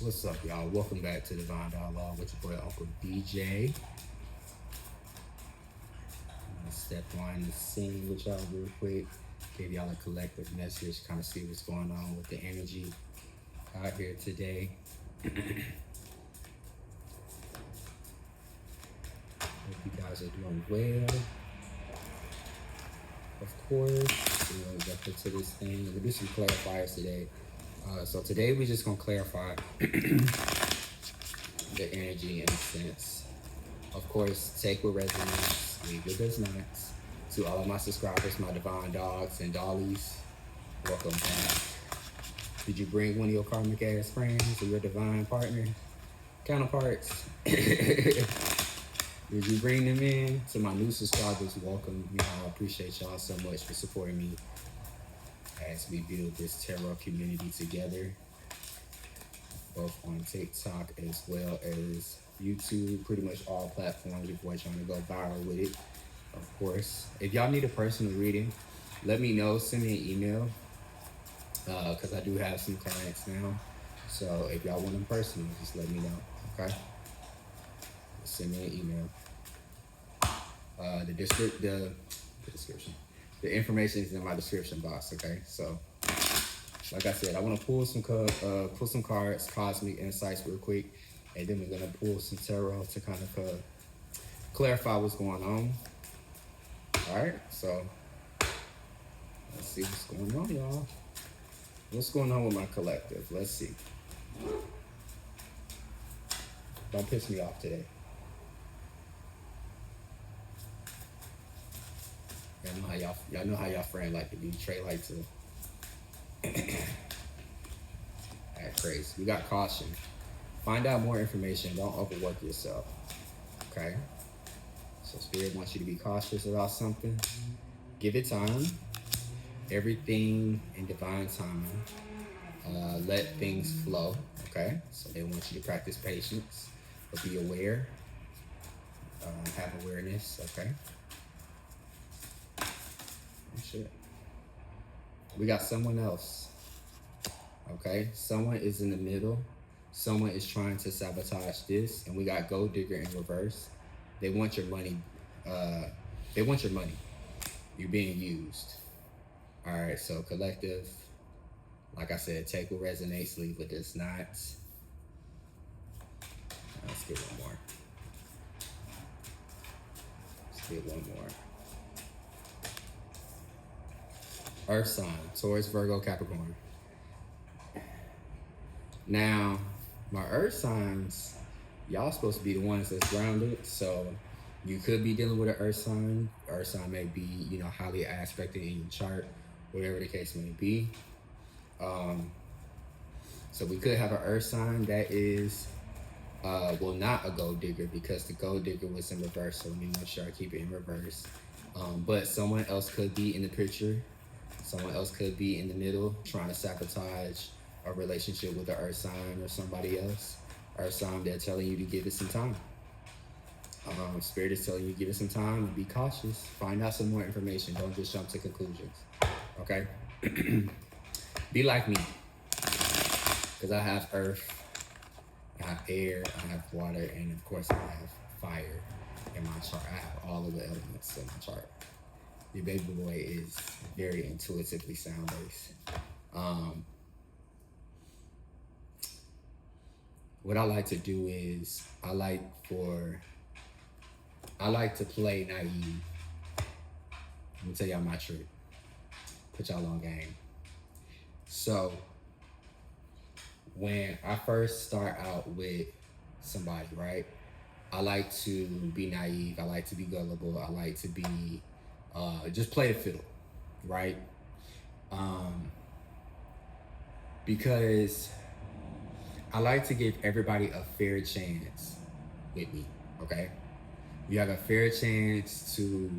What's up, y'all? Welcome back to Divine Dialogue with your boy Uncle DJ. I'm gonna step on the scene with y'all real quick. Give y'all a collective message, kind of see what's going on with the energy out here today. Hope you guys are doing well. Of course, we got into this thing. We'll do some clarifiers today. So today we're just gonna clarify the energy in a sense. Of course, take what resonates, leave what does not. To all of my subscribers, my divine dogs and dollies, welcome back. Did you bring one of your karmic ass friends or your divine partner, counterparts? Did you bring them in? To my new subscribers, welcome. I appreciate y'all so much for supporting me as we build this tarot community together, both on TikTok as well as YouTube, pretty much all platforms. Your boy trying to go viral with it, of course. If y'all need a personal reading, let me know. Send me an email, because I do have some clients now. So if y'all want them personal, just let me know, okay? Send me an email. The information is in my description box, okay? So, like I said, I want to pull some cards, cosmic insights real quick, and then we're gonna pull some tarot to kind of clarify what's going on. All right, so let's see what's going on, y'all. What's going on with my collective? Let's see. Don't piss me off today. Y'all know how y'all friend like to be. Trey like to act crazy. We got caution. Find out more information. Don't overwork yourself. Okay? So Spirit wants you to be cautious about something. Give it time. Everything in divine timing. Let things flow. Okay? So they want you to practice patience, but be aware. Have awareness. Okay? Shit. We got someone else. Okay, someone is in the middle. Someone is trying to sabotage this, and we got gold digger in reverse. They want your money. They want your money. You're being used. All right, so collective. Like I said, take what resonates, leave what does not. Let's get one more. Let's get one more. Earth sign, Taurus, Virgo, Capricorn. Now, my earth signs, y'all supposed to be the ones that's grounded. So you could be dealing with an earth sign. Earth sign may be, highly aspected in your chart, whatever the case may be. So we could have an earth sign that is, not a gold digger, because the gold digger was in reverse. So let me make sure I keep it in reverse. But someone else could be in the picture. Someone else could be in the middle trying to sabotage a relationship with the earth sign or somebody else. Earth sign, they're telling you to give it some time. Spirit is telling you to give it some time and be cautious. Find out some more information. Don't just jump to conclusions. Okay? Be like me. Because I have earth, I have air, I have water, and of course I have fire in my chart. I have all of the elements in my chart. Your baby boy is very intuitively sound-based. What I like to do is I like to play naive. Let me tell y'all my trick. Put y'all on game. So when I first start out with somebody, right? I like to be naive. I like to be gullible. I like to be just play the fiddle, right? Because I like to give everybody a fair chance with me, okay? You have a fair chance to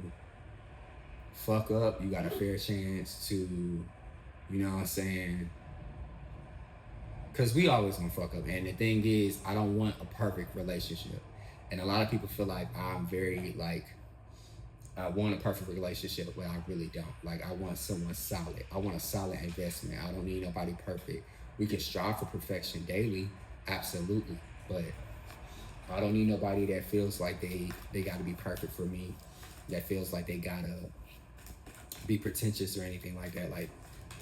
fuck up. You got a fair chance to, you know what I'm saying? Because we always gonna fuck up. And the thing is, I don't want a perfect relationship. And a lot of people feel like I'm very, I want a perfect relationship, but I really don't. I want someone solid. I want a solid investment. I don't need nobody perfect. We can strive for perfection daily. Absolutely. But I don't need nobody that feels like they got to be perfect for me, that feels like they got to be pretentious or anything like that. Like,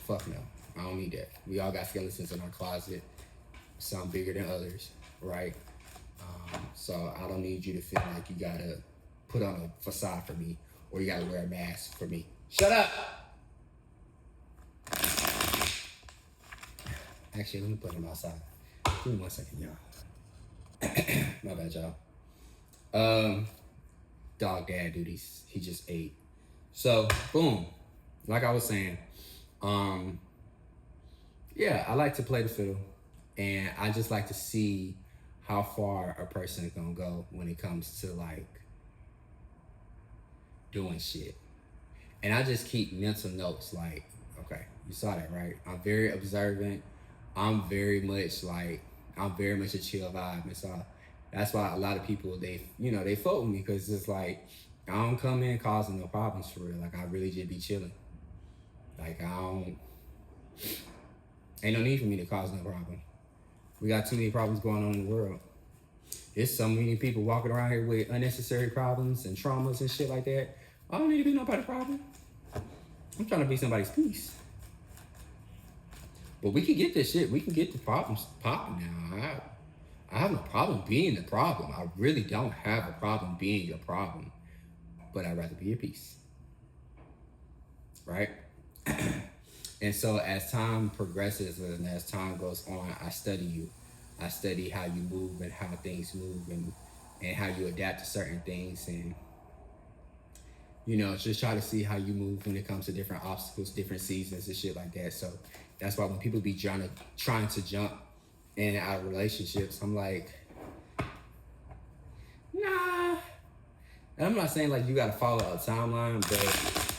fuck no. I don't need that. We all got skeletons in our closet, some bigger than others, right? So I don't need you to feel like you got to put on a facade for me or you got to wear a mask for me. Shut up! Actually, let me put him outside. Give me 1 second, y'all. My bad, y'all. Dog dad duties. He just ate. So, boom. Like I was saying, yeah, I like to play the fiddle. And I just like to see how far a person is gonna go when it comes to like doing shit. And I just keep mental notes like, okay, you saw that, right? I'm very observant. I'm very much a chill vibe. And so that's why a lot of people, they fuck with me because it's like, I don't come in causing no problems for real. Like, I really just be chilling. Like, ain't no need for me to cause no problem. We got too many problems going on in the world. There's so many people walking around here with unnecessary problems and traumas and shit like that. I don't need to be nobody's problem. I'm trying to be somebody's peace. But we can get this shit. We can get the problems popping now. I have no problem being the problem. I really don't have a problem being your problem. But I'd rather be your peace. Right? And so as time progresses and as time goes on, I study you. I study how you move and how things move and how you adapt to certain things and, just try to see how you move when it comes to different obstacles, different seasons and shit like that. So that's why when people be trying to jump in and out of relationships, I'm like, nah. And I'm not saying like you gotta follow a timeline, but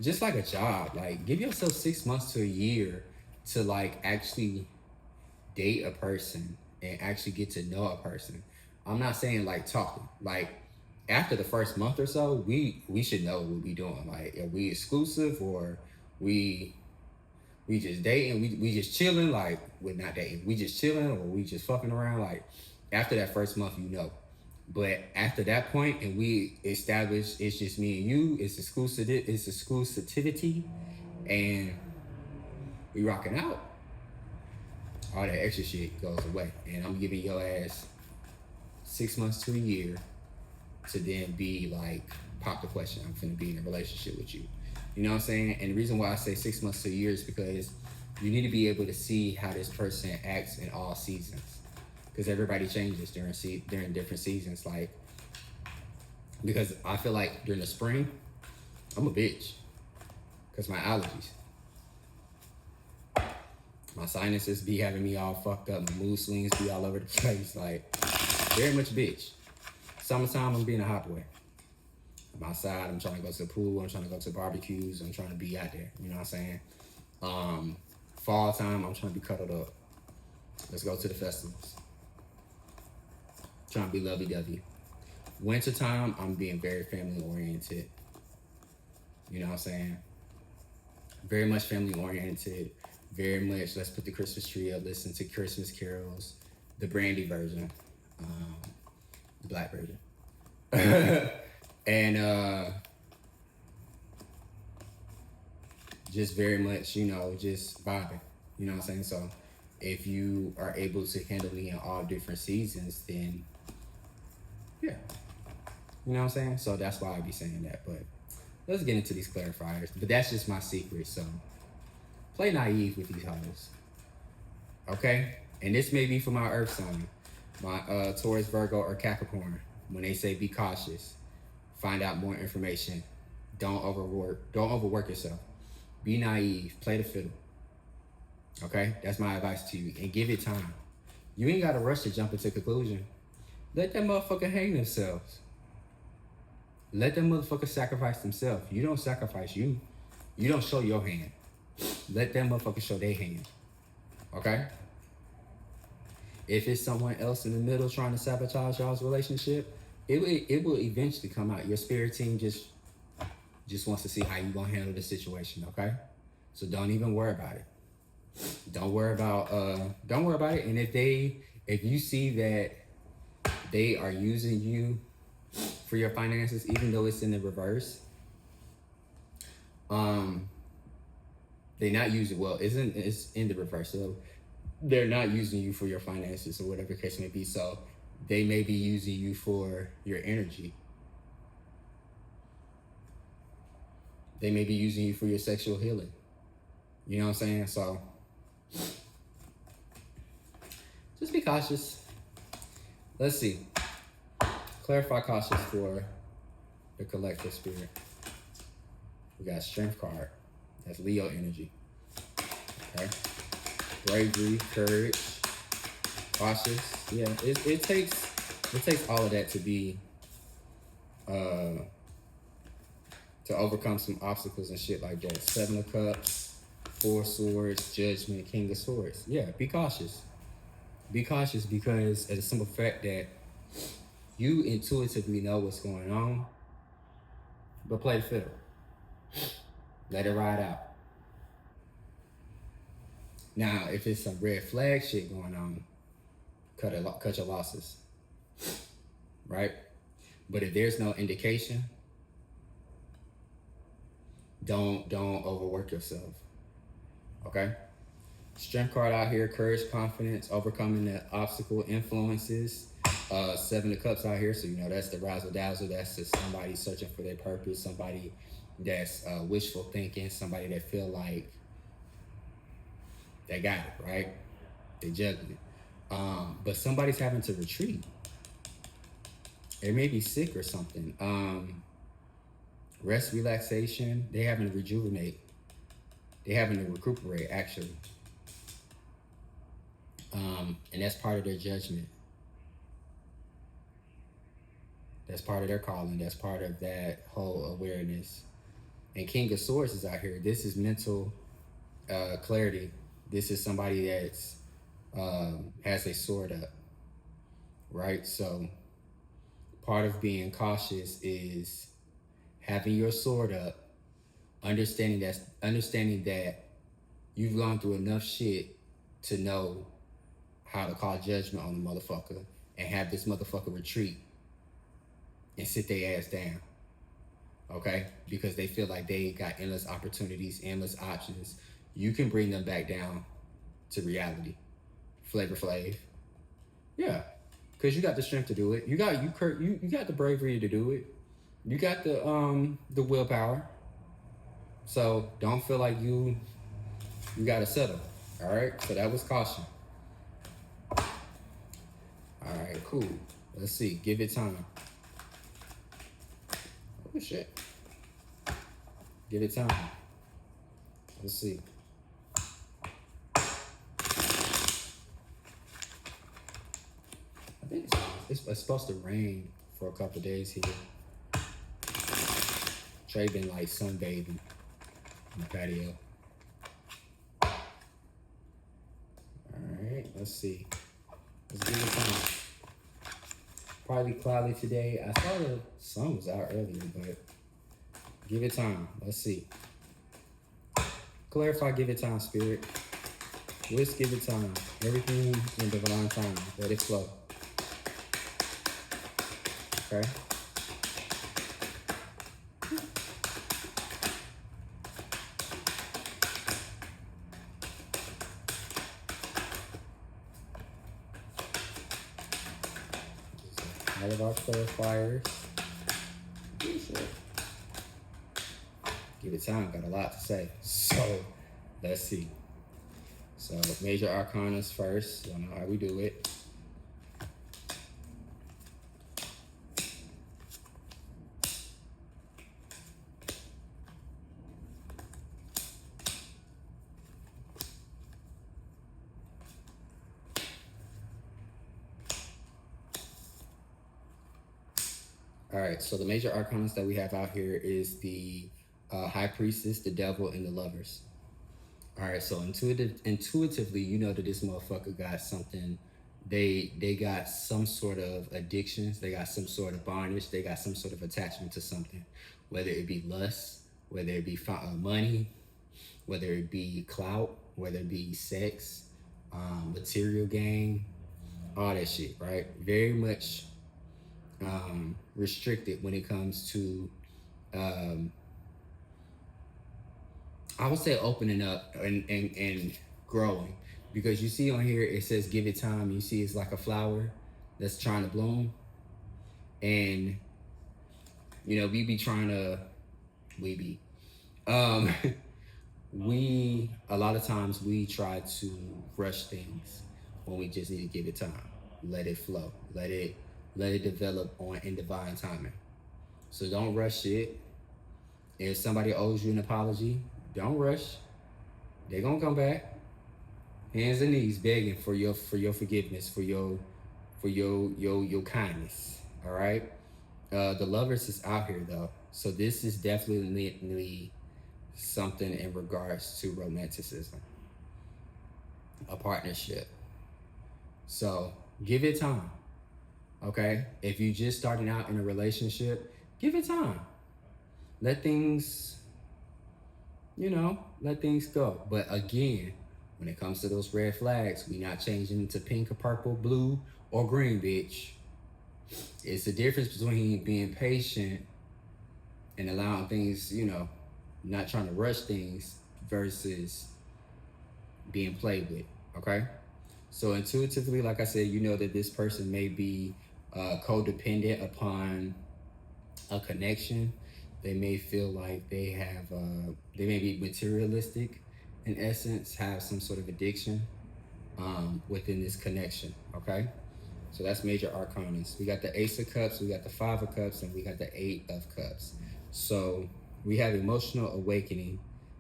just like a job, like give yourself 6 months to a year to like actually date a person and actually get to know a person. I'm not saying like talking. Like after the first month or so, we should know what we doing. Like, are we exclusive or we just dating? We just chilling? Like, we're not dating. We just chilling or we just fucking around? Like after that first month, But after that point, and we establish it's just me and you, it's exclusivity, and we rocking out. All that extra shit goes away, and I'm giving your ass 6 months to a year to then be like, pop the question. I'm finna be in a relationship with you. You know what I'm saying? And the reason why I say 6 months to a year is because you need to be able to see how this person acts in all seasons. Because everybody changes during different seasons. Like, because I feel like during the spring, I'm a bitch. Because my allergies. My sinuses be having me all fucked up. My mood swings be all over the place. Like, very much a bitch. Summertime, I'm being a hot boy. I'm outside. I'm trying to go to the pool. I'm trying to go to barbecues. I'm trying to be out there. You know what I'm saying? Fall time, I'm trying to be cuddled up. Let's go to the festivals. Trying to be lovey-dovey. Winter time, I'm being very family oriented. You know what I'm saying? Very much family oriented. Very much, let's put the Christmas tree up, listen to Christmas carols, the brandy version, the black version. And just very much, just vibing. You know what I'm saying? So if you are able to handle me in all different seasons, then yeah. You know what I'm saying? So that's why I be saying that. But let's get into these clarifiers. But that's just my secret. So play naive with these hoes. Okay? And this may be for my earth sign, my Taurus, Virgo, or Capricorn. When they say be cautious, find out more information. Don't overwork yourself. Be naive. Play the fiddle. Okay? That's my advice to you. And give it time. You ain't got to rush to jump into conclusion. Let that motherfucker hang themselves. Let them motherfuckers sacrifice themselves. You don't sacrifice you. You don't show your hand. Let them motherfuckers show their hand. Okay? If it's someone else in the middle trying to sabotage y'all's relationship, it will eventually come out. Your spirit team just wants to see how you gonna handle the situation, okay? So don't even worry about it. Don't worry about it. And if if you see that they are using you for your finances, even though it's in the reverse, they're not using, well, it's in the reverse, so they're not using you for your finances or whatever the case may be. So they may be using you for your energy. They may be using you for your sexual healing. You know what I'm saying? So just be cautious. Let's see. Clarify cautious for the collective spirit. We got strength card. That's Leo energy. Okay. Bravery, courage, cautious. Yeah, it takes all of that to be to overcome some obstacles and shit like that. 7 of Cups, 4 Swords, Judgment, King of Swords. Yeah, be cautious. Be cautious because of the simple fact that you intuitively know what's going on, but play the fiddle. Let it ride out. Now, if it's some red flag shit going on, cut your losses, right? But if there's no indication, don't overwork yourself, okay? Strength card out here, courage, confidence, overcoming the obstacle, influences. 7 of Cups out here, so you know that's the razzle dazzle. That's just somebody searching for their purpose, somebody that's wishful thinking, somebody that feel like they got it, right? They juggling it. But somebody's having to retreat. They may be sick or something. Rest, relaxation. They having to rejuvenate. They having to recuperate, actually. And that's part of their judgment. That's part of their calling. That's part of that whole awareness. And King of Swords is out here. This is mental clarity. This is somebody that's has a sword up, right? So part of being cautious is having your sword up, understanding that you've gone through enough shit to know how to call judgment on the motherfucker and have this motherfucker retreat and sit their ass down, okay? Because they feel like they got endless opportunities, endless options. You can bring them back down to reality. Flavor Flav. Yeah, because you got the strength to do it. You got the bravery to do it. You got the willpower. So don't feel like you gotta settle. All right. So that was caution. All right. Cool. Let's see. Give it time. Oh shit. Give it time. Let's see. I think it's supposed to rain for a couple of days here. Trey been like sunbathing on the patio. Alright, let's see. Let's give it time. Probably cloudy today. I saw the sun was out earlier, but give it time. Let's see. Clarify, give it time, spirit. Let's give it time. Everything in divine time. Let it flow. Okay. All of our clarifiers. Give it time. Got a lot to say. So, let's see. So, major arcanas first. Y'all know how we do it. All right, so the major arcanas that we have out here is the High Priestess, the Devil, and the Lovers. All right, so intuitively, you know that this motherfucker got something. They got some sort of addictions. They got some sort of bondage. They got some sort of attachment to something, whether it be lust, whether it be money, whether it be clout, whether it be sex, material gain. all that shit, right? Very much restricted when it comes to, I would say, opening up and growing. Because you see on here, it says give it time. You see it's like a flower that's trying to bloom. And, you know, we be trying to, a lot of times we try to rush things when we just need to give it time. Let it flow. Let it develop in divine timing. So don't rush it. If somebody owes you an apology, don't rush. They're gonna come back, hands and knees, begging for your forgiveness, for your kindness. All right. The lovers is out here though, so this is definitely something in regards to romanticism, a partnership. So give it time. Okay, if you just starting out in a relationship, give it time. Let things, let things go. But again, when it comes to those red flags, we not changing into pink or purple, blue or green, bitch. It's the difference between being patient and allowing things, not trying to rush things versus being played with, okay? So intuitively, like I said, you know that this person may be codependent upon a connection. They may feel like they may be materialistic in essence, have some sort of addiction within this connection, okay? So that's major arcanas. We got the Ace of Cups, we got the Five of Cups, and we got the Eight of Cups. So we have emotional awakening,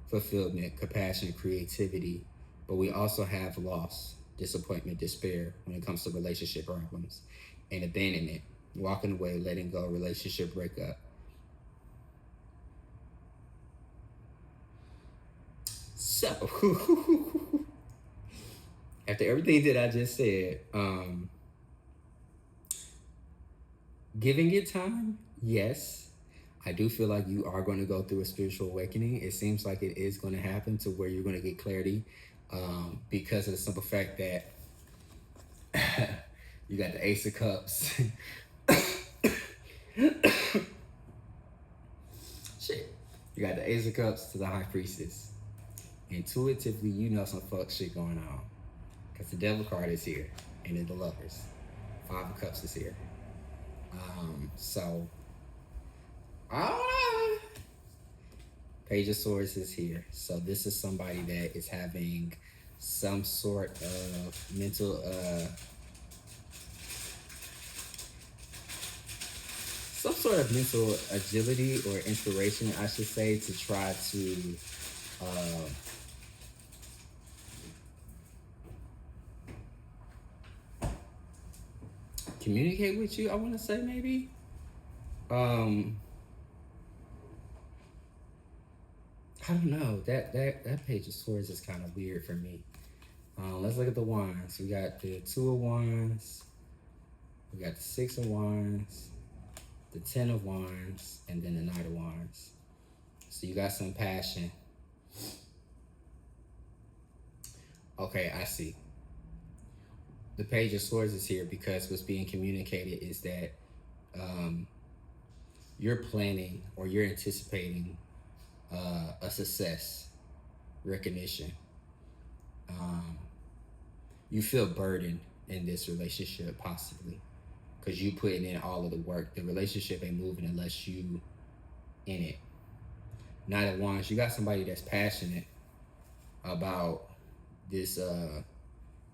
fulfillment, compassion, creativity, but we also have loss, disappointment, despair when it comes to relationship problems, and abandonment, walking away, letting go, relationship breakup. So, after everything that I just said, giving it time, yes. I do feel like you are going to go through a spiritual awakening. It seems like it is going to happen to where you're going to get clarity because of the simple fact that you got the Ace of Cups. Shit. You got the Ace of Cups to the High Priestess. Intuitively, you know some fuck shit going on because the Devil card is here and then the Lovers. Five of Cups is here. So, Page of Swords is here. So this is somebody that is having some sort of mental, agility or inspiration, I should say, to try to communicate with you, I want to say, maybe. I don't know. That Page of Swords is kind of weird for me. Let's look at the Wands. We got the Two of Wands. We got the Six of Wands, the Ten of Wands, and then the Knight of Wands. So you got some passion. Okay, I see. The Page of Swords is here because what's being communicated is that you're planning or you're anticipating a success, recognition. You feel burdened in this relationship, possibly, because you putting in all of the work. The relationship ain't moving unless you in it. Knight of Wands, you got somebody that's passionate about this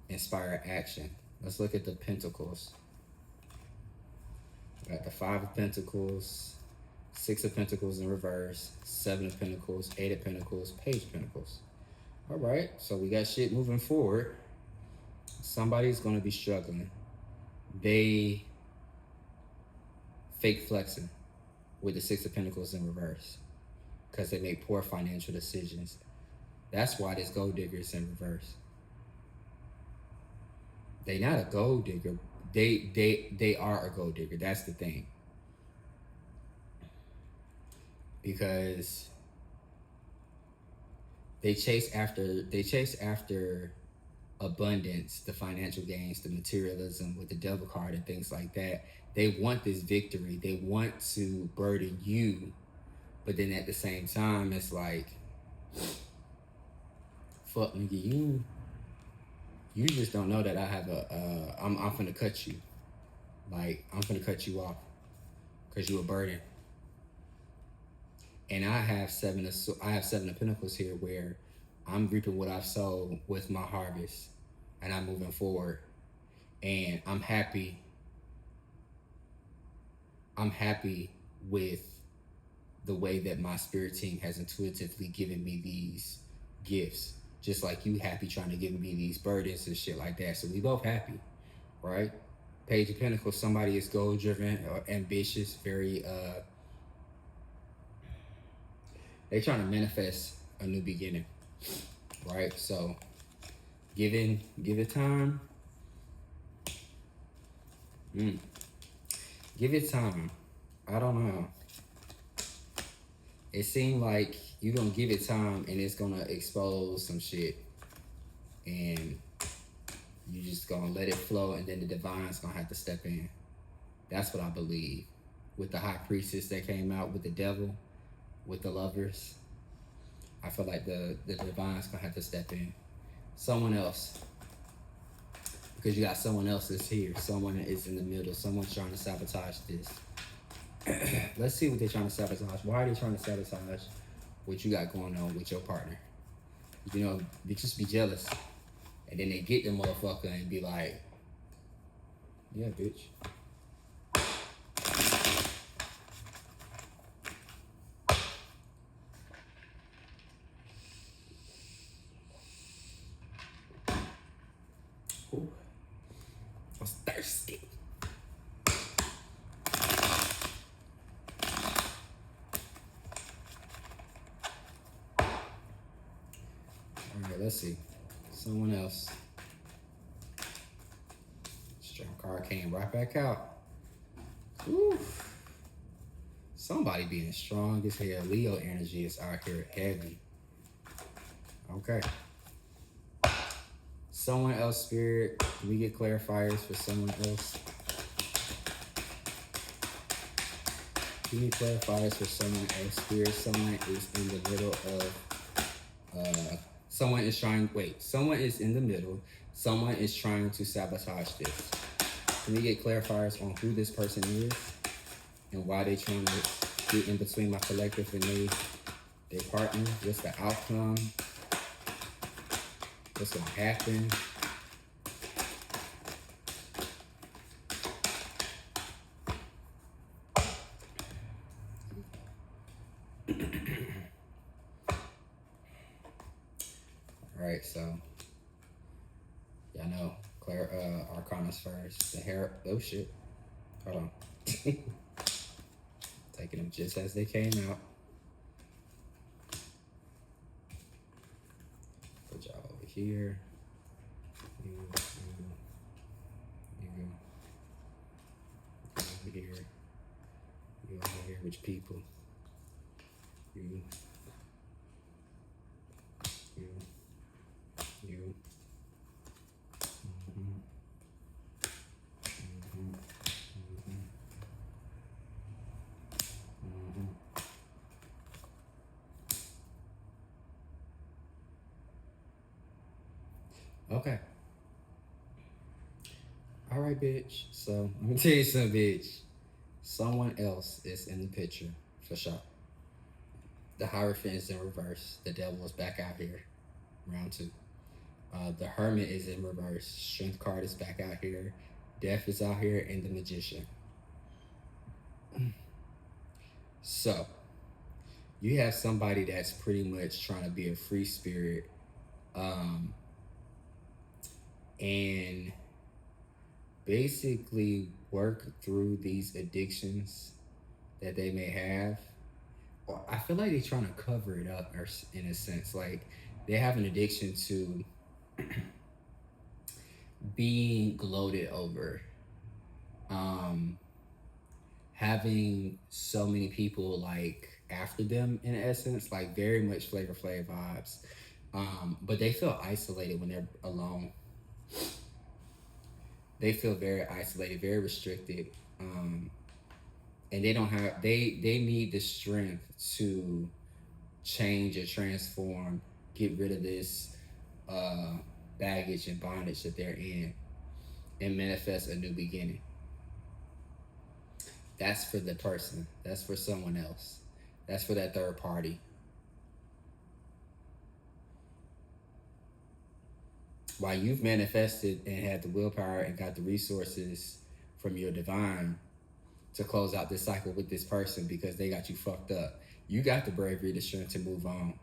inspired action. Let's look at the Pentacles. We got the Five of Pentacles, Six of Pentacles in reverse, Seven of Pentacles, Eight of Pentacles, Page of Pentacles. All right, so we got shit moving forward. Somebody's gonna be struggling. They fake flexing with the Six of Pentacles in reverse because they make poor financial decisions. That's why this gold digger is in reverse. They not a gold digger. They are a gold digger. That's the thing. Because they chase after abundance, the financial gains, the materialism with the devil card and things like that. They want this victory. They want to burden you, but then at the same time, it's like, fuck nigga, you just don't know that I have I'm finna cut you. Like, I'm finna cut you off because you a burden. And I have seven of Pentacles here, where I'm reaping what I've sown with my harvest, and I'm moving forward. And I'm happy with the way that my spirit team has intuitively given me these gifts. Just like you happy trying to give me these burdens and shit like that. So we both happy, right? Page of Pentacles, somebody is goal driven or ambitious, very they trying to manifest a new beginning, right? So give it time. Give it time. I don't know. It seemed like you're gonna give it time and it's gonna expose some shit, and you just gonna let it flow, and then the divine's gonna have to step in. That's what I believe. With the high priestess that came out, with the devil, with the lovers, I feel like the divine's gonna have to step in. Someone else. Because you got someone else that's here. Someone is in the middle. Someone's trying to sabotage this. Let's see what they're trying to sabotage. Why are they trying to sabotage what you got going on with your partner? You know, they just be jealous. And then they get the motherfucker and be like, yeah, bitch. Ooh. I was thirsty. Alright, let's see. Someone else. Strength card came right back out. Ooh. Somebody being strong as hell. Leo energy is out here heavy. Okay. Someone else, spirit. Can we get clarifiers for someone else? Give me clarifiers for someone else, spirit. Someone is in the middle of someone is in the middle. Someone is trying to sabotage this. Can we get clarifiers on who this person is and why they trying to get in between my collective and their partner? What's the outcome? What's gonna happen? All right, so y'all know Arcana's first. The hair. Oh shit. Hold on. Taking them just as they came out. Put y'all over here. You over here. You over here, rich people. You. Okay. All right, bitch. So let me tell you something, bitch. Someone else is in the picture for sure. The Hierophant is in reverse. The devil is back out here. Round 2. The Hermit is in reverse. Strength card is back out here. Death is out here, and the Magician. So, you have somebody that's pretty much trying to be a free spirit, and basically work through these addictions that they may have. I feel like they're trying to cover it up, or in a sense, like they have an addiction to being gloated over, having so many people like after them, in essence, like very much Flavor Flav vibes, but they feel isolated when they're alone. They feel very isolated, very restricted, and they don't have. They need the strength to change or transform, get rid of this baggage and bondage that they're in, and manifest a new beginning. That's for the person. That's for someone else. That's for that third party. While you've manifested and had the willpower and got the resources from your divine to close out this cycle with this person because they got you fucked up, you got the bravery, the strength to move on.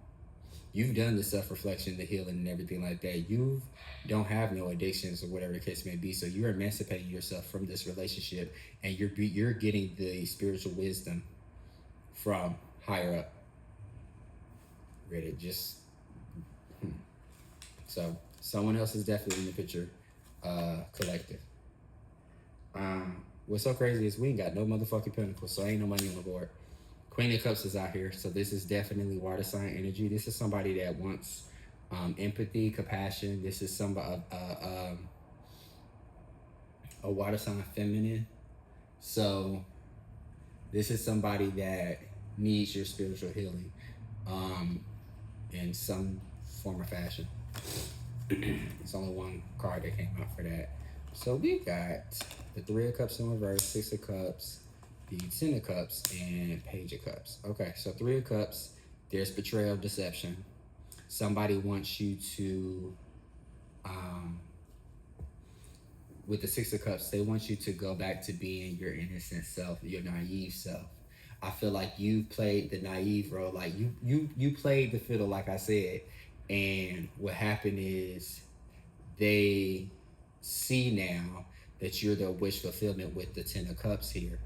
You've done the self-reflection, the healing, and everything like that. You don't have no addictions or whatever the case may be. So you're emancipating yourself from this relationship, and you're getting the spiritual wisdom from higher up. Ready? Just so someone else is definitely in the picture. Collective. What's so crazy is we ain't got no motherfucking pentacles, so ain't no money on the board. Queen of Cups is out here, so this is definitely water sign energy. This is somebody that wants empathy, compassion. This is somebody a water sign feminine. So this is somebody that needs your spiritual healing in some form or fashion. It's only one card that came out for that. So we got the Three of Cups in reverse, Six of Cups, the Ten of Cups, and Page of Cups. Okay, so Three of Cups, there's betrayal, deception. Somebody wants you to, with the Six of Cups, they want you to go back to being your innocent self, your naive self. I feel like you played the naive role, like you played the fiddle, like I said, and what happened is they see now that you're the wish fulfillment with the Ten of Cups here.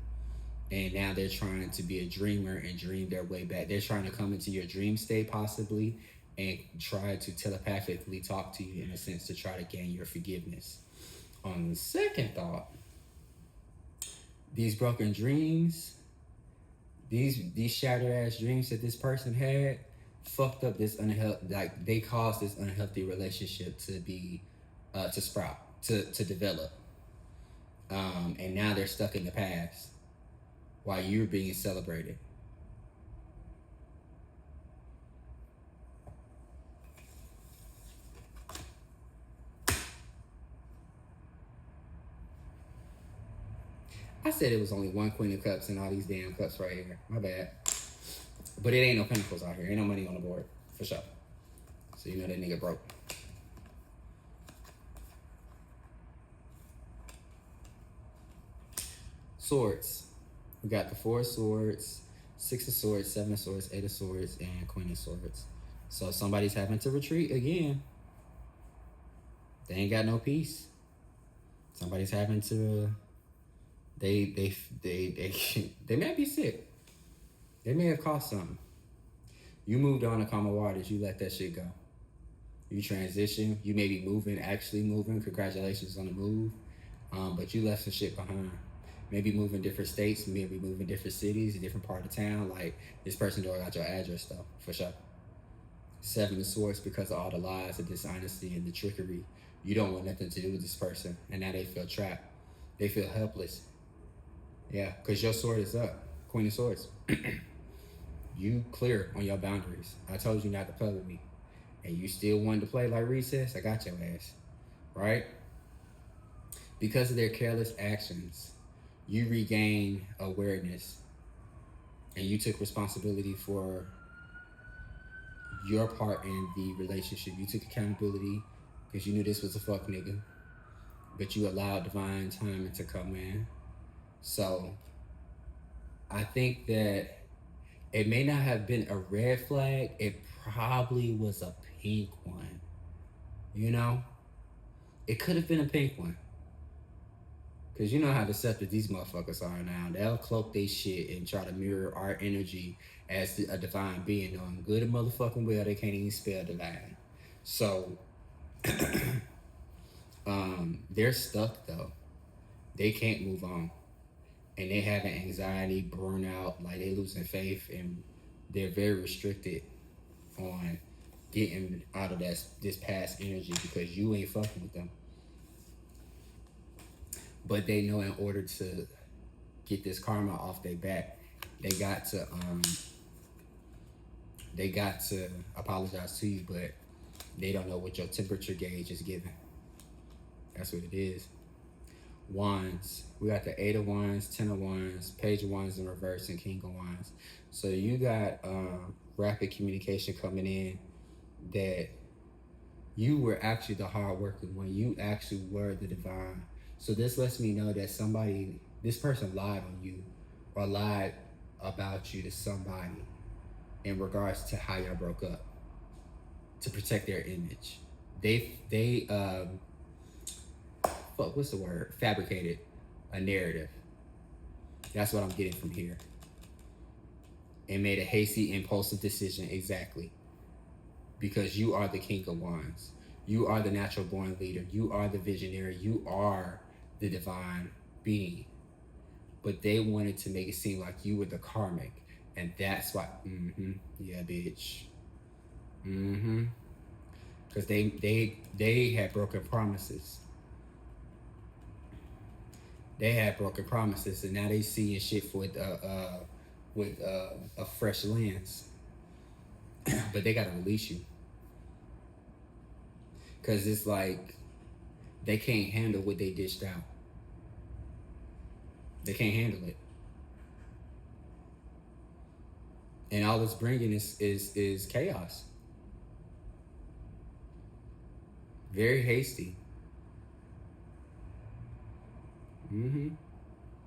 And now they're trying to be a dreamer and dream their way back. They're trying to come into your dream state possibly and try to telepathically talk to you in a sense to try to gain your forgiveness. On the second thought, these broken dreams, these shattered ass dreams that this person had fucked up this unhealthy, like they caused this unhealthy relationship to be, to sprout, to develop. And now they're stuck in the past while you're being celebrated. I said it was only one Queen of Cups and all these damn cups right here. My bad. But it ain't no pentacles out here. Ain't no money on the board, for sure. So you know that nigga broke. Swords. We got the Four of Swords, Six of Swords, Seven of Swords, Eight of Swords, and Queen of Swords. So somebody's having to retreat again. They ain't got no peace. Somebody's having to. They may be sick. They may have caused something. You moved on to calmer waters. You let that shit go. You transition. You may be moving, actually moving. Congratulations on the move. But you left some shit behind. Maybe moving different states, maybe moving different cities, a different part of town. Like, this person don't got your address, though, for sure. Seven of Swords, because of all the lies, the dishonesty, and the trickery. You don't want nothing to do with this person, and now they feel trapped. They feel helpless. Yeah, because your sword is up. Queen of Swords. You clear on your boundaries. I told you not to play with me. And you still wanted to play like recess? I got your ass. Right? Because of their careless actions, you regain awareness and you took responsibility for your part in the relationship. You took accountability because you knew this was a fuck nigga, but you allowed divine timing to come in. So I think that it may not have been a red flag. It probably was a pink one. You know? It could have been a pink one. Because you know how deceptive these motherfuckers are now. They'll cloak their shit and try to mirror our energy as a divine being, knowing good and motherfucking well they can't even spell divine. So, they're stuck though. They can't move on. And they having anxiety, burnout, like they losing faith, and they're very restricted on getting out of this past energy because you ain't fucking with them. But they know in order to get this karma off their back, they got to apologize to you, but they don't know what your temperature gauge is giving. That's what it is. Wands. We got the 8 of Wands, 10 of Wands, Page of Wands in reverse, and King of Wands. So you got rapid communication coming in that you were actually the hardworking one. You actually were the divine. So this lets me know that this person lied on you or lied about you to somebody in regards to how y'all broke up to protect their image. What's the word? Fabricated a narrative. That's what I'm getting from here. And made a hasty, impulsive decision, exactly. Because you are the King of Wands. You are the natural born leader. You are the visionary. You are the divine being. But they wanted to make it seem like you were the karmic. And that's why, yeah, bitch. Because they had broken promises. They had broken promises, and now they seeing shit with a fresh lens. But they gotta release you, cause it's like they can't handle what they dished out. They can't handle it, and all it's bringing is chaos. Very hasty.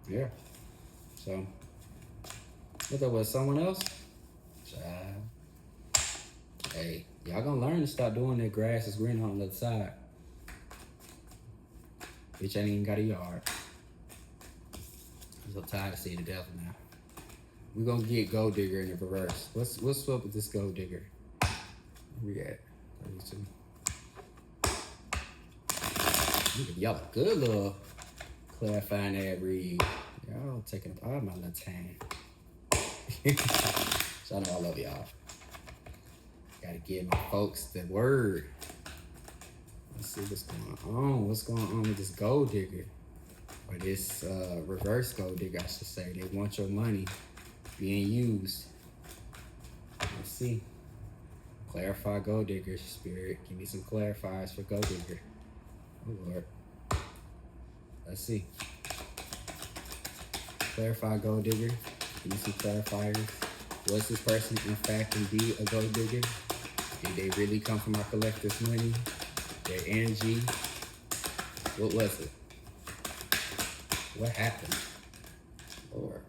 Yeah. So, if there was someone else, child. Hey, y'all gonna learn to stop doing that grass is green on the other side. Bitch ain't even got a yard. I'm so tired of seeing the devil now. We're gonna get Gold Digger in the reverse. What's up with this Gold Digger? Where we at? 32. Y'all a good little clarifying that read. Y'all taking up all my little time. So I know I love y'all. Gotta give my folks the word. Let's see what's going on. What's going on with this Gold Digger? Or this reverse Gold Digger, I should say. They want your money being used. Let's see. Clarify Gold Digger, Spirit. Give me some clarifiers for Gold Digger. Oh, Lord. Let's see. Clarify Gold Digger. Give me some clarifiers. Was this person in fact indeed a Gold Digger? Did they really come from our collective's money? Their energy? What was it? What happened? Lord.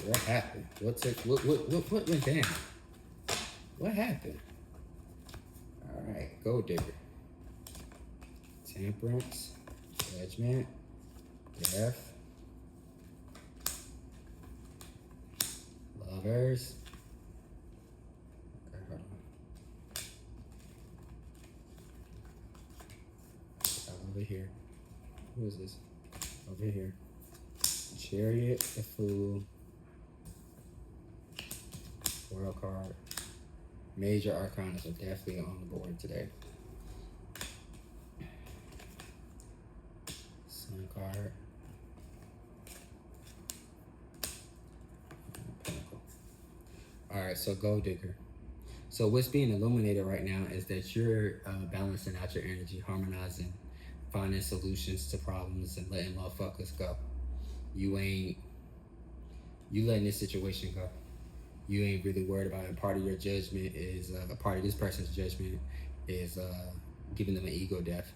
What happened? What went down? What happened? Alright, Gold Digger. Temperance. Judgment. Death. Lovers. Okay, hold on. Over here. Who is this? Over here. Chariot, the Fool. World card. Major Arcanas are definitely on the board today. Sun card. Pinnacle. Alright, so Gold Digger. So what's being illuminated right now is that you're balancing out your energy, harmonizing, finding solutions to problems, and letting motherfuckers go. You letting this situation go. You ain't really worried about it. Part of your judgment is, a part of this person's judgment is giving them an ego death.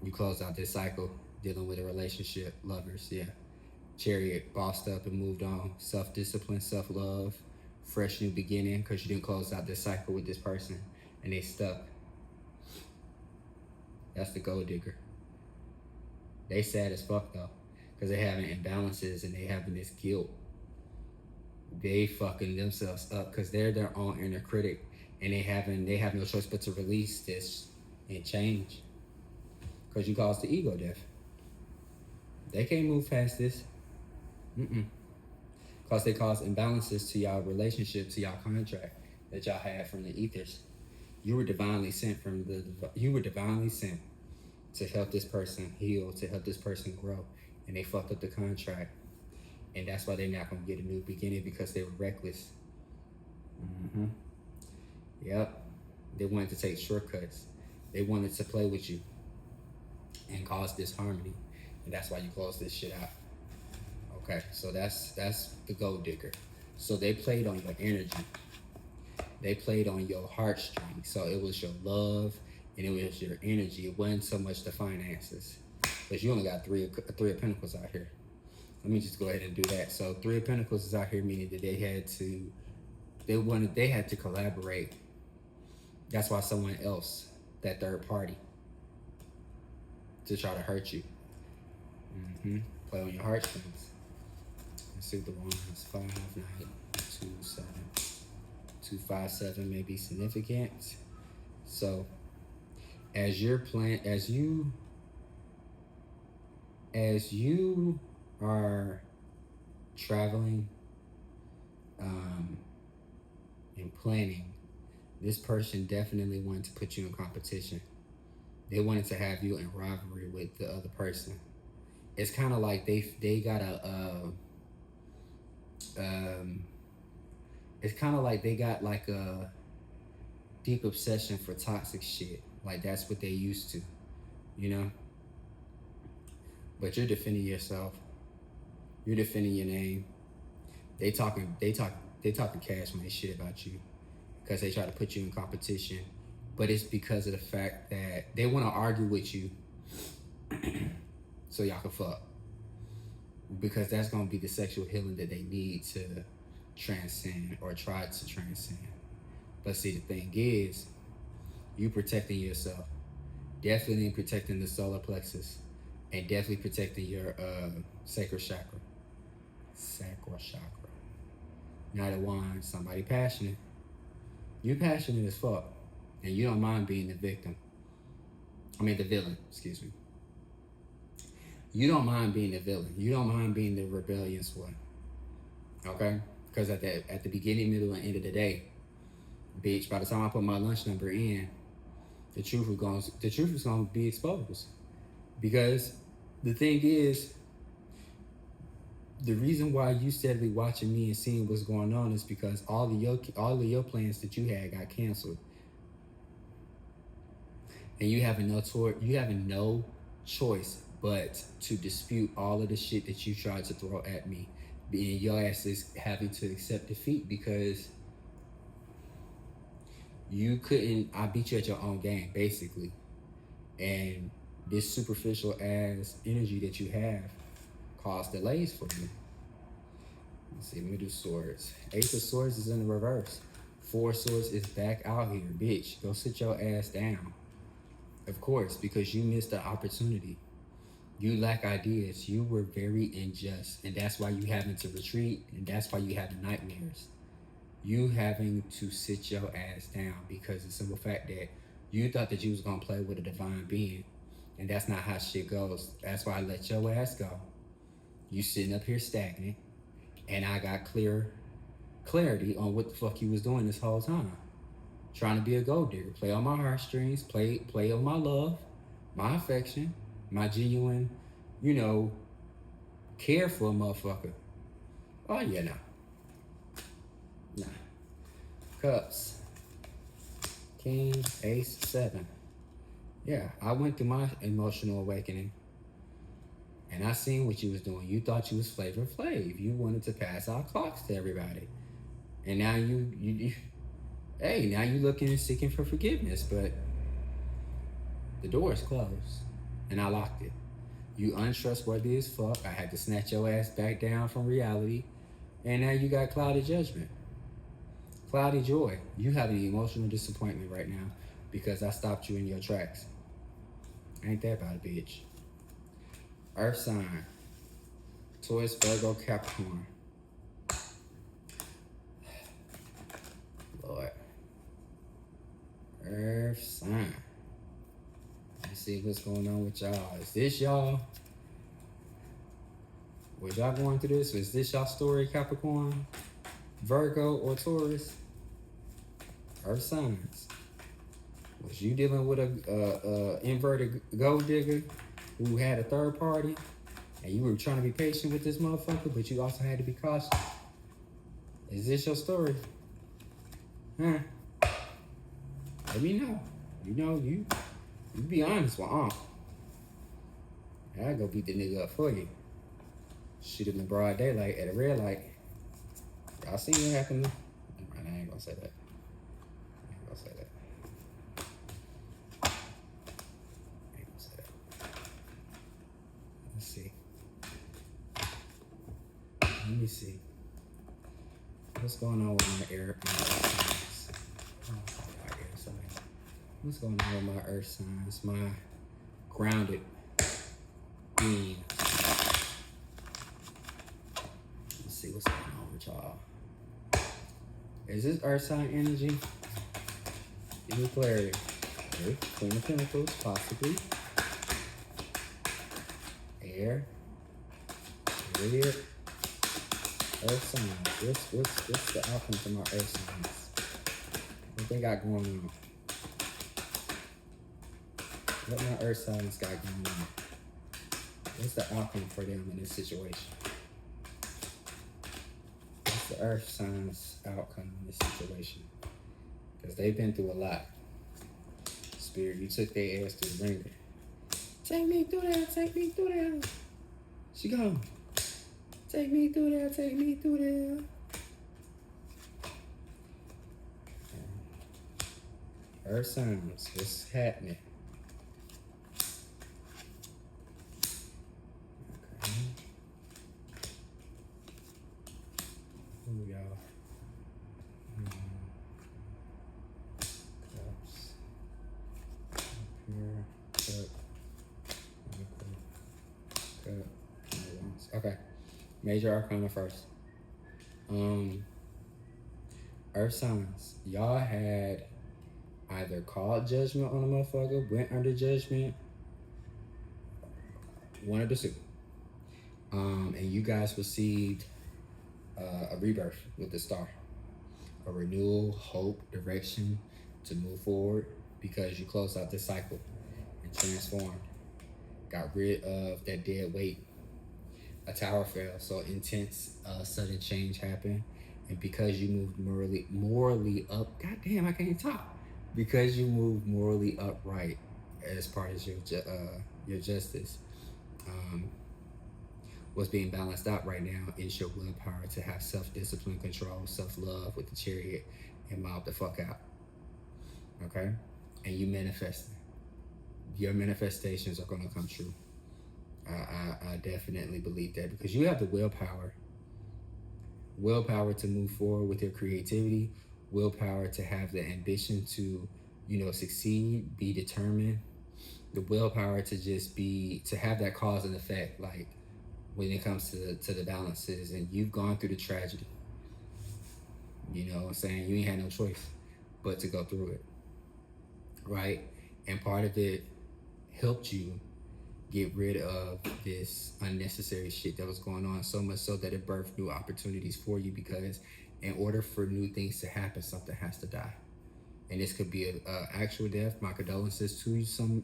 You close out this cycle, dealing with a relationship, lovers, yeah. Chariot, bossed up and moved on. Self-discipline, self-love, fresh new beginning, because you didn't close out this cycle with this person and they stuck. That's the Gold Digger. They sad as fuck though, because they having imbalances and they having this guilt. They fucking themselves up because they're their own inner critic, and they have no choice but to release this and change, because you caused the ego death. They can't move past this. Because they cause imbalances to y'all relationship, to y'all contract that y'all had from the ethers. You were divinely sent to help this person heal, to help this person grow, and they fucked up the contract. And that's why they're not gonna get a new beginning, because they were reckless. Yep. They wanted to take shortcuts. They wanted to play with you and cause disharmony. And that's why you close this shit out. Okay, so that's the gold digger. So they played on your energy. They played on your heartstrings. So it was your love and it was your energy. It wasn't so much the finances. But you only got three of Pentacles out here. Let me just go ahead and do that. So 3 of Pentacles is out here, meaning that they had to collaborate. That's why someone else, that third party, to try to hurt you. Play on your heartstrings. Let's see what the one is. 5, 9, 2, 7. 2, 5, 7 may be significant. So as you are traveling and planning, this person definitely wanted to put you in competition. They wanted to have you in rivalry with the other person. It's kind of like they got it's kind of like they got like a deep obsession for toxic shit. Like that's what they used to, you know? But you're defending yourself. You're defending your name. They talking cash money shit about you because they try to put you in competition. But it's because of the fact that they want to argue with you so y'all can fuck. Because that's going to be the sexual healing that they need to transcend or try to transcend. But see, the thing is, you protecting yourself. Definitely protecting the solar plexus. And definitely protecting your sacral chakra. Sacral chakra. Knight of Wands, somebody passionate. You passionate as fuck. And you don't mind being the victim. I mean the villain, excuse me. You don't mind being the villain. You don't mind being the rebellious one. Okay? Because at the beginning, middle, and end of the day, bitch, by the time I put my lunch number in, the truth was going to be exposed. Because the thing is, the reason why you steadily watching me and seeing what's going on is because all of your plans that you had got canceled. And you having no choice but to dispute all of the shit that you tried to throw at me. Being your ass is having to accept defeat because I beat you at your own game, basically. And this superficial ass energy that you have caused delays for you. Let's see, let me do swords. 8 of Swords is in the reverse. 4 Swords is back out here. Bitch, go sit your ass down. Of course, because you missed the opportunity. You lack ideas. You were very unjust. And that's why you having to retreat. And that's why you having nightmares. You having to sit your ass down because the simple fact that you thought that you was going to play with a divine being. And that's not how shit goes. That's why I let your ass go. You sitting up here stagnant. And I got clarity on what the fuck you was doing this whole time. Trying to be a gold digger. Play on my heartstrings. Play on my love. My affection. My genuine, care for a motherfucker. Oh, yeah, nah. Cups. King, Ace, 7. Yeah, I went through my emotional awakening. And I seen what you was doing. You thought you was Flavor Flav. You wanted to pass out clocks to everybody. And now now you looking and seeking for forgiveness, but the door is closed. And I locked it. You untrustworthy as fuck. I had to snatch your ass back down from reality. And now you got clouded judgment. Cloudy joy. You have an emotional disappointment right now because I stopped you in your tracks. Ain't that about a bitch? Earth sign. Taurus, Virgo, Capricorn. Lord. Earth sign. Let's see what's going on with y'all. Is this y'all? Was y'all going through this? Is this y'all story, Capricorn, Virgo, or Taurus? Earth signs. Was you dealing with a inverted gold digger who had a third party, and you were trying to be patient with this motherfucker, but you also had to be cautious? Is this your story? Huh? Let me know. You be honest with I go beat the nigga up for you. Shoot him in broad daylight at a red light. Y'all seen what happened? I ain't gonna say that. Let's see. Let me see. What's going on with my air signs? What's going on with my earth signs? My grounded being. Let's see what's going on with y'all. Is this earth sign energy? Give me clarity. Queen of Pentacles, possibly. Air. Weird. Earth signs. What's the outcome to my earth signs? What they got going on? What my earth signs got going on? What's the outcome for them in this situation? What's the earth signs outcome in this situation? Because they've been through a lot. Spirit, you took their ass to the ringer. Take me through there, take me through there. She gone. Take me through there, take me through there. Earth signs, what's happening? Okay. Ooh, y'all. Cups. Here. Cup. Okay. Major Arcana first. Earth signs. Y'all had either called judgment on a motherfucker, went under judgment, one of the two. And you guys received a rebirth with the star. A renewal, hope, direction to move forward because you closed out this cycle and transformed. Got rid of that dead weight. A tower fell, so intense, sudden change happened. And because you moved morally up, goddamn, I can't talk. Because you moved morally upright as part of your justice, what's being balanced out right now is your willpower to have self-discipline, control, self-love with the chariot, and mob the fuck out. Okay? And you manifesting. Your manifestations are going to come true. I definitely believe that because you have the willpower to move forward with your creativity, willpower to have the ambition to, succeed, be determined, the willpower to to have that cause and effect, like when it comes to the balances, and you've gone through the tragedy. You know what I'm saying? You ain't had no choice but to go through it, right? And part of it helped you get rid of this unnecessary shit that was going on, so much so that it birthed new opportunities for you, because in order for new things to happen, something has to die. And this could be a actual death. My condolences to some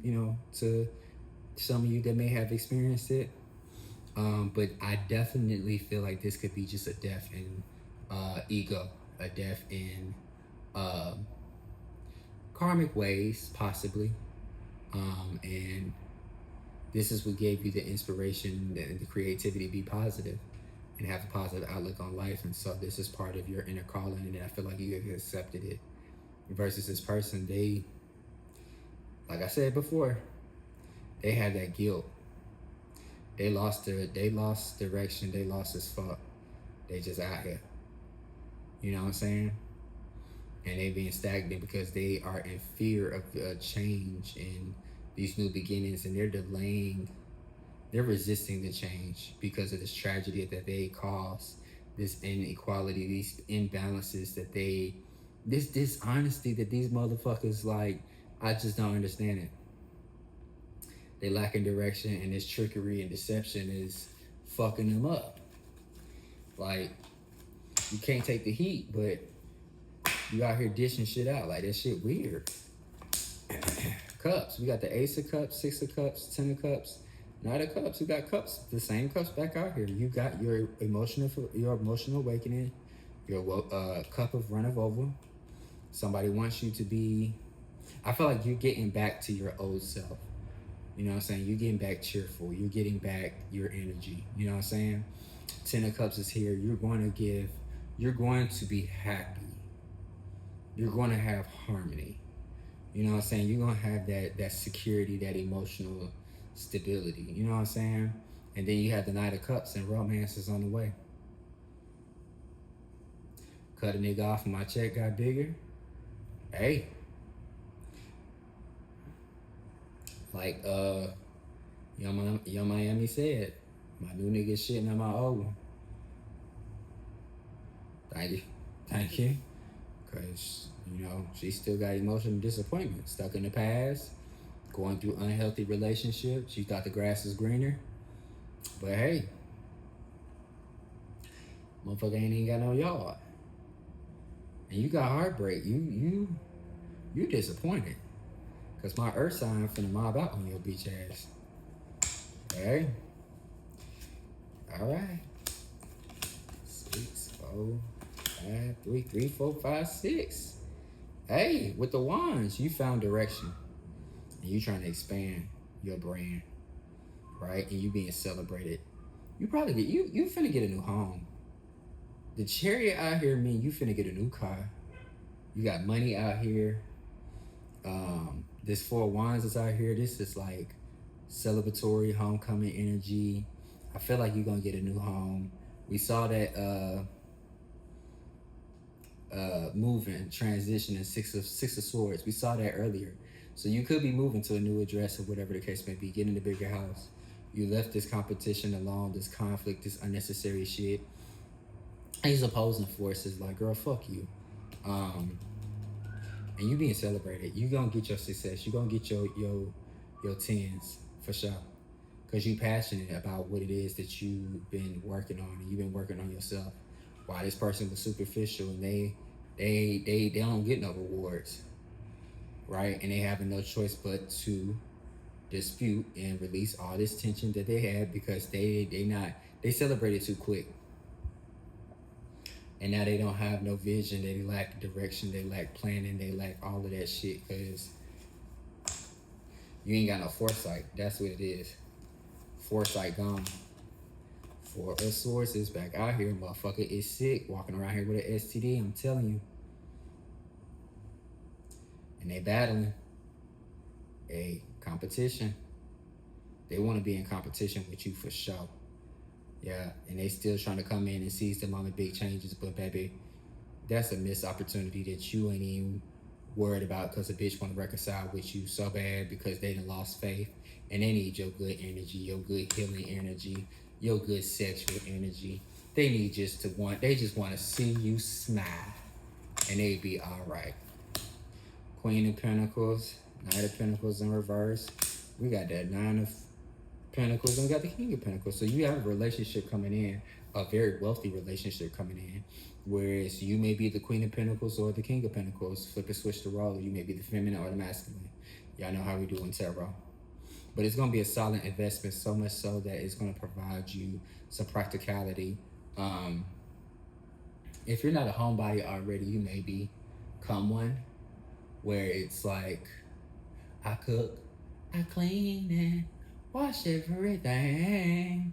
of you that may have experienced it. But I definitely feel like this could be just a death in ego, a death in karmic ways, possibly. And this is what gave you the inspiration and the creativity to be positive and have a positive outlook on life. And so this is part of your inner calling, and I feel like you accepted it. Versus this person, they, like I said before, they had that guilt. They lost direction. They lost as fuck. They just out here. You know what I'm saying? And they being stagnant because they are in fear of change and these new beginnings, and they're resisting the change because of this tragedy that they cause, this inequality, these imbalances this dishonesty that these motherfuckers, like, I just don't understand it. They lacking direction, and this trickery and deception is fucking them up. Like, you can't take the heat, but you out here dishing shit out. Like, that shit weird. Cups. We got the Ace of Cups, Six of Cups, Ten of Cups, Knight of Cups. We got cups. The same cups back out here. You got your emotional awakening, your cup of run of over. Somebody wants you to be. I feel like you're getting back to your old self. You know what I'm saying? You're getting back cheerful. You're getting back your energy. You know what I'm saying? Ten of Cups is here. You're going to give. You're going to be happy. You're going to have harmony. You know what I'm saying? You're going to have that security, that emotional stability. You know what I'm saying? And then you have the Knight of Cups, and romance is on the way. Cut a nigga off and my check got bigger. Hey. Like Young Miami said, my new nigga shitting on my old one. Thank you. Because, you know, she still got emotional disappointment. Stuck in the past. Going through unhealthy relationships. She thought the grass was greener. But hey. Motherfucker ain't even got no yard. And you got heartbreak. You disappointed. Because my earth sign finna mob out on your bitch ass. Okay? Alright. 6, 4, 5, 3, 3, 4, 5, 6. Hey, with the wands, you found direction. And you trying to expand your brand. Right? And you being celebrated. You probably get, you finna get a new home. The Chariot out here mean you finna get a new car. You got money out here. This 4 of Wands is out here. This is like celebratory, homecoming energy. I feel like you're gonna get a new home. We saw that moving, transitioning, six of swords. We saw that earlier. So you could be moving to a new address or whatever the case may be, getting a bigger house. You left this competition alone, this conflict, this unnecessary shit. These opposing forces like, girl, fuck you. And you being celebrated. You gonna get your success. You gonna get your 10s for sure. Cause you passionate about what it is that you've been working on, and you've been working on yourself. While this person was superficial and they don't get no rewards, right? And they have no choice but to dispute and release all this tension that they had because they celebrated too quick. And now they don't have no vision, they lack direction, they lack planning, they lack all of that shit because you ain't got no foresight. That's what it is. Foresight gone. 4 of Swords is back out here. Motherfucker is sick, walking around here with an STD, I'm telling you. And they battling a competition. They want to be in competition with you for sure. Yeah, and they still trying to come in and seize the moment, big changes. But baby, that's a missed opportunity that you ain't even worried about because a bitch want to reconcile with you so bad because they done lost faith and they need your good energy, your good healing energy, your good sexual energy. They just want to see you smile and they be all right. Queen of Pentacles, Knight of Pentacles in reverse. We got that 9 of Pentacles and we got the King of Pentacles. So you have a relationship coming in, a very wealthy relationship coming in, whereas you may be the Queen of Pentacles or the King of Pentacles. Flip and switch the role. You may be the feminine or the masculine. Y'all know how we do in tarot. But it's going to be a solid investment, so much so that it's going to provide you some practicality. If you're not a homebody already, you may become one, where it's like, I cook, I clean, and wash everything.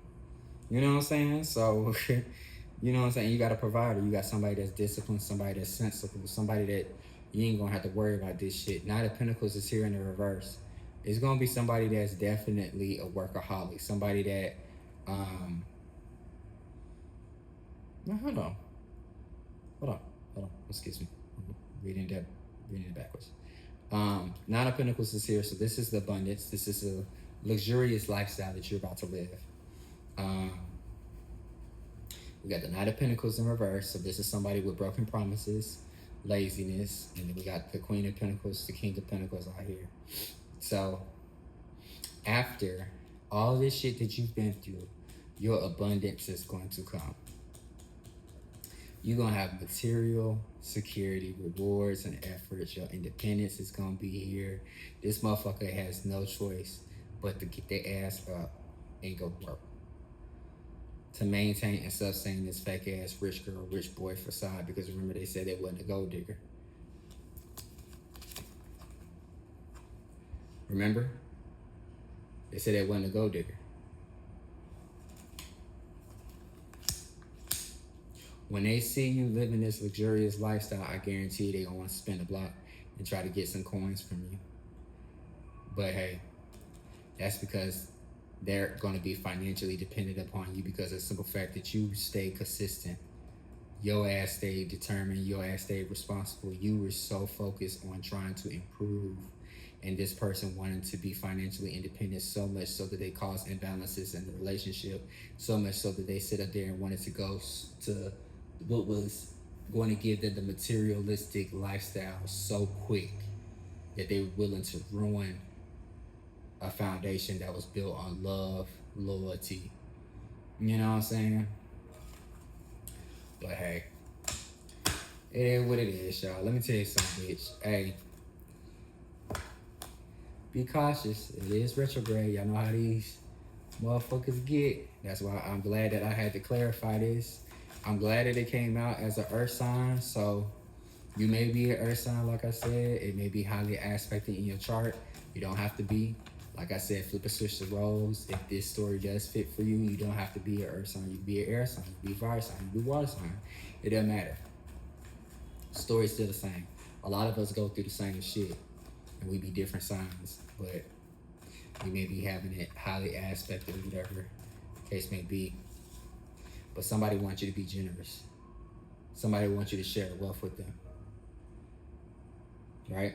You know what I'm saying? So, you know what I'm saying? You got a provider. You got somebody that's disciplined, somebody that's sensible, somebody that you ain't gonna have to worry about this shit. Knight of Pentacles is here in the reverse. It's gonna be somebody that's definitely a workaholic. Somebody that, no, hold on. Excuse me. Reading it backwards. Nine of Pentacles is here, so this is the abundance. This is a luxurious lifestyle that you're about to live. We got the Knight of Pentacles in reverse, so this is somebody with broken promises, laziness, and then we got the Queen of Pentacles, the King of Pentacles out here. So after all this shit that you've been through, your abundance is going to come. You're gonna have material security, rewards, and efforts. Your independence is gonna be here. This motherfucker has no choice but to get their ass up and go work. To maintain and sustain this fake ass rich girl, rich boy facade, because remember they said they wasn't a gold digger. Remember? They said they wasn't a gold digger. When they see you living this luxurious lifestyle, I guarantee they gonna want to spend a block and try to get some coins from you. But hey, that's because they're gonna be financially dependent upon you because of the simple fact that you stay consistent. Your ass stayed determined, your ass stayed responsible. You were so focused on trying to improve, and this person wanted to be financially independent so much so that they caused imbalances in the relationship, so much so that they sit up there and wanted to go to what was going to give them the materialistic lifestyle so quick that they were willing to ruin a foundation that was built on love, loyalty. You know what I'm saying? But hey, it is what it is, y'all. Let me tell you something, bitch. Hey, be cautious. It is retrograde. Y'all know how these motherfuckers get. That's why I'm glad that I had to clarify this. I'm glad that it came out as an earth sign. So you may be an earth sign, like I said. It may be highly aspected in your chart. You don't have to be. Like I said, flip a switch the roles. If this story does fit for you, you don't have to be an earth sign. You can be an air sign, you can be a fire sign, you can be a water sign. It doesn't matter. Story's still the same. A lot of us go through the same shit, and we be different signs, but we may be having it highly aspected or whatever the case may be. But somebody wants you to be generous. Somebody wants you to share wealth with them. Right?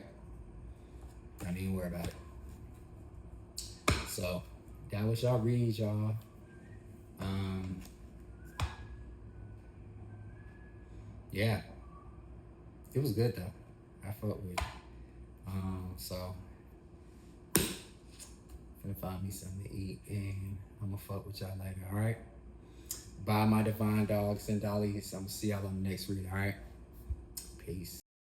Don't even worry about it. So that was y'all read, y'all. Yeah. It was good though. I fuck with it. So I'm gonna find me something to eat and I'm gonna fuck with y'all later, alright? Bye my divine dogs and dollies. I'm gonna see y'all on the next read, alright? Peace.